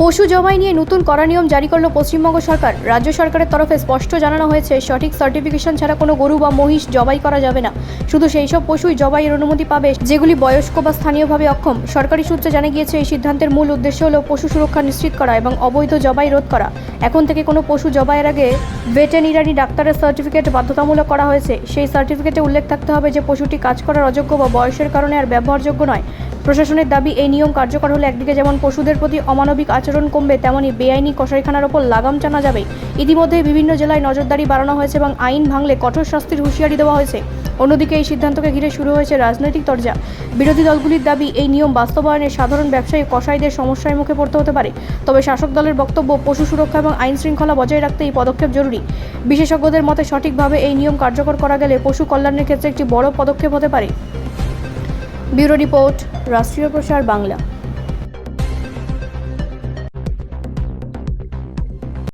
পশু জবাই নিয়ে নতুন কড়া নিয়ম জারি করল পশ্চিমবঙ্গ সরকার। রাজ্য সরকারের তরফে স্পষ্ট জানানো হয়েছে, সঠিক সার্টিফিকেশন ছাড়া কোনো গরু বা মহিষ জবাই করা যাবে না। শুধু সেই সব পশুই জবাইয়ের অনুমতি পাবে যেগুলি বয়স্ক বা স্থানীয়ভাবে অক্ষম। সরকারি সূত্রে জানা গিয়েছে, এই সিদ্ধান্তের মূল উদ্দেশ্য হল পশু সুরক্ষা নিশ্চিত করা এবং অবৈধ জবাই রোধ করা। এখন থেকে কোনো পশু জবাইয়ের আগে ভেটেরিনারি ডাক্তারের সার্টিফিকেট বাধ্যতামূলক করা হয়েছে। সেই সার্টিফিকেটে উল্লেখ থাকতে হবে যে পশুটি কাজ করার অযোগ্য বা বয়সের কারণে আর ব্যবহারযোগ্য নয়। প্রশাসনের দাবি, এই নিয়ম কার্যকর হলে একদিকে যেমন পশুদের প্রতি অমানবিক আচরণ কমবে, তেমনি বেআইনি কসাইখানার ওপর লাগাম টানা যাবে। ইতিমধ্যে বিভিন্ন জেলায় নজরদারি বাড়ানো হয়েছে এবং আইন ভাঙলে কঠোর শাস্তির হুঁশিয়ারি দেওয়া হয়েছে। অন্যদিকে এই সিদ্ধান্তকে ঘিরে শুরু হয়েছে রাজনৈতিক তরজা। বিরোধী দলগুলির দাবি, এই নিয়ম বাস্তবায়নে সাধারণ ব্যবসায়ী কসাইদের সমস্যার মুখে পড়তে হতে পারে। তবে শাসক দলের বক্তব্য, পশু সুরক্ষা এবং আইন শৃঙ্খলা বজায় রাখতে এই পদক্ষেপ জরুরি। বিশেষজ্ঞদের মতে, সঠিকভাবে এই নিয়ম কার্যকর করা গেলে পশু কল্যাণের ক্ষেত্রে একটি বড় পদক্ষেপ হতে পারে। ব্যুরো রিপোর্ট, রাষ্ট্রীয় প্রসার বাংলা।